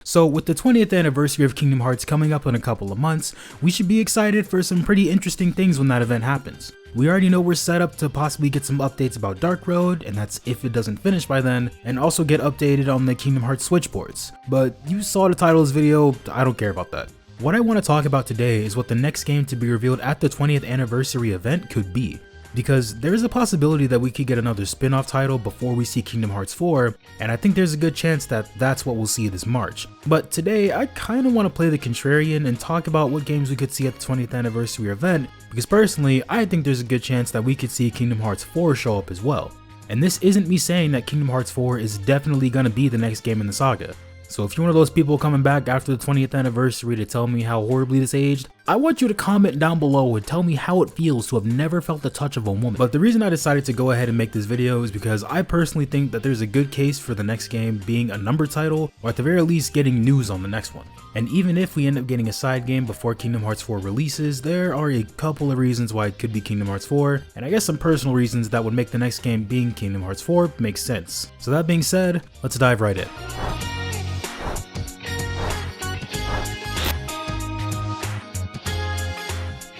So with the 20th anniversary of Kingdom Hearts coming up in a couple of months, we should be excited for some pretty interesting things when that event happens. We already know we're set up to possibly get some updates about Dark Road, and that's if it doesn't finish by then, and also get updated on the Kingdom Hearts Switch ports. But you saw the title of this video, I don't care about that. What I want to talk about today is what the next game to be revealed at the 20th anniversary event could be. Because there's a possibility that we could get another spin-off title before we see Kingdom Hearts 4, and I think there's a good chance that that's what we'll see this March. But today, I kinda wanna play the contrarian and talk about what games we could see at the 20th anniversary event, because personally, I think there's a good chance that we could see Kingdom Hearts 4 show up as well. And this isn't me saying that Kingdom Hearts 4 is definitely gonna be the next game in the saga. So if you're one of those people coming back after the 20th anniversary to tell me how horribly this aged, I want you to comment down below and tell me how it feels to have never felt the touch of a woman. But the reason I decided to go ahead and make this video is because I personally think that there's a good case for the next game being a number title, or at the very least getting news on the next one. And even if we end up getting a side game before Kingdom Hearts 4 releases, there are a couple of reasons why it could be Kingdom Hearts 4, and I guess some personal reasons that would make the next game being Kingdom Hearts 4 make sense. So that being said, let's dive right in.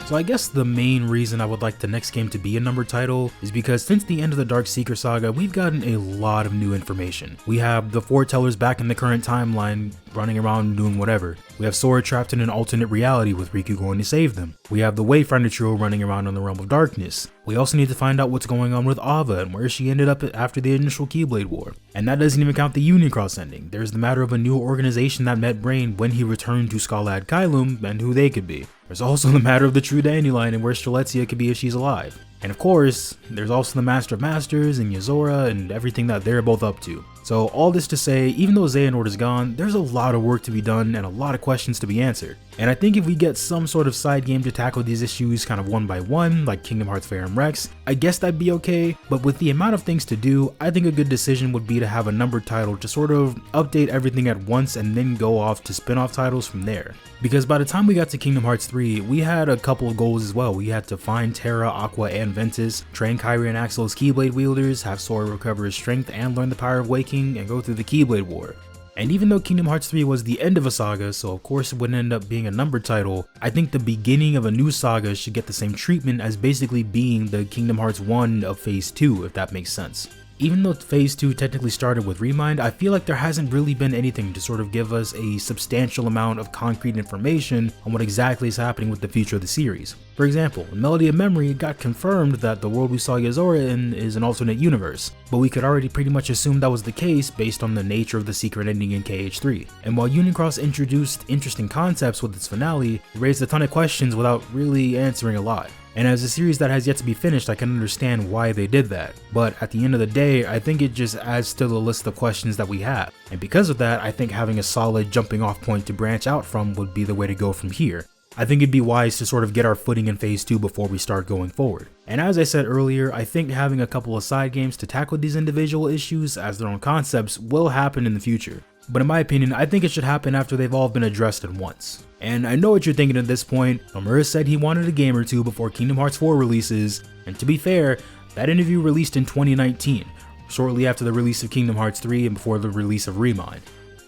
So I guess the main reason I would like the next game to be a numbered title is because since the end of the Dark Seeker saga, we've gotten a lot of new information. We have the foretellers back in the current timeline running around doing whatever. We have Sora trapped in an alternate reality with Riku going to save them. We have the Wayfinder trio running around in the Realm of Darkness. We also need to find out what's going on with Ava and where she ended up after the initial Keyblade War. And that doesn't even count the Unicross ending. There's the matter of a new organization that met Brain when he returned to Scalad Kylum and who they could be. There's also the matter of the True Dandelion and where Strelitzia could be if she's alive. And of course, there's also the Master of Masters and Yozora and everything that they're both up to. So all this to say, even though Xehanort is gone, there's a lot of work to be done and a lot of questions to be answered. And I think if we get some sort of side game to tackle these issues kind of one by one, like Kingdom Hearts Farum Rex, I guess that'd be okay, but with the amount of things to do, I think a good decision would be to have a numbered title to sort of update everything at once and then go off to spin-off titles from there. Because by the time we got to Kingdom Hearts 3, we had a couple of goals as well. We had to find Terra, Aqua, and Ventus, train Kairi and Axel as Keyblade wielders, have Sora recover his strength and learn the power of waking, and go through the Keyblade War. And even though Kingdom Hearts 3 was the end of a saga, so of course it would end up being a numbered title, I think the beginning of a new saga should get the same treatment as basically being the Kingdom Hearts 1 of Phase 2, if that makes sense. Even though Phase 2 technically started with Remind, I feel like there hasn't really been anything to sort of give us a substantial amount of concrete information on what exactly is happening with the future of the series. For example, in Melody of Memory, it got confirmed that the world we saw Yozora in is an alternate universe, but we could already pretty much assume that was the case based on the nature of the secret ending in KH3. And while Unicross introduced interesting concepts with its finale, it raised a ton of questions without really answering a lot. And as a series that has yet to be finished, I can understand why they did that. But at the end of the day, I think it just adds to the list of questions that we have. And because of that, I think having a solid jumping off point to branch out from would be the way to go from here. I think it'd be wise to sort of get our footing in Phase 2 before we start going forward. And as I said earlier, I think having a couple of side games to tackle these individual issues as their own concepts will happen in the future. But in my opinion, I think it should happen after they've all been addressed at once. And I know what you're thinking at this point. Nomura said he wanted a game or two before Kingdom Hearts 4 releases, and to be fair, that interview released in 2019, shortly after the release of Kingdom Hearts 3 and before the release of Remind.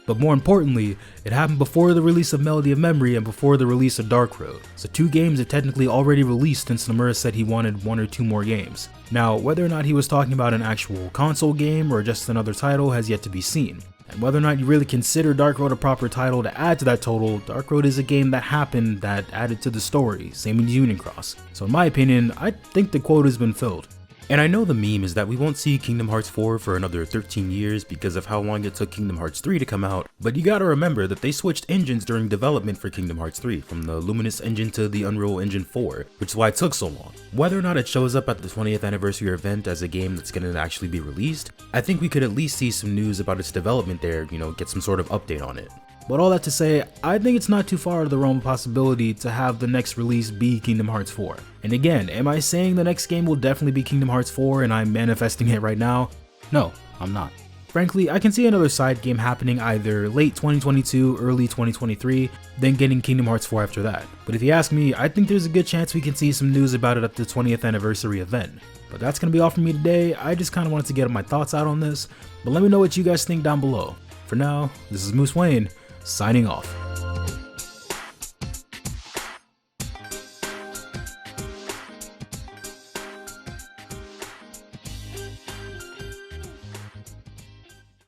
But more importantly, it happened before the release of Melody of Memory and before the release of Dark Road, so two games had technically already released since Nomura said he wanted one or two more games. Now, whether or not he was talking about an actual console game or just another title has yet to be seen. And whether or not you really consider Dark Road a proper title to add to that total, Dark Road is a game that happened that added to the story, same as Unicross. So in my opinion, I think the quota has been filled. And I know the meme is that we won't see Kingdom Hearts 4 for another 13 years because of how long it took Kingdom Hearts 3 to come out, but you gotta remember that they switched engines during development for Kingdom Hearts 3, from the Luminous engine to the Unreal Engine 4, which is why it took so long. Whether or not it shows up at the 20th anniversary event as a game that's gonna actually be released, I think we could at least see some news about its development there, get some sort of update on it. But all that to say, I think it's not too far out of the realm of possibility to have the next release be Kingdom Hearts 4. And again, am I saying the next game will definitely be Kingdom Hearts 4 and I'm manifesting it right now? No, I'm not. Frankly, I can see another side game happening either late 2022, early 2023, then getting Kingdom Hearts 4 after that. But if you ask me, I think there's a good chance we can see some news about it at the 20th anniversary event. But that's going to be all from me today. I just kind of wanted to get my thoughts out on this, but let me know what you guys think down below. For now, this is Moose Wayne. signing off.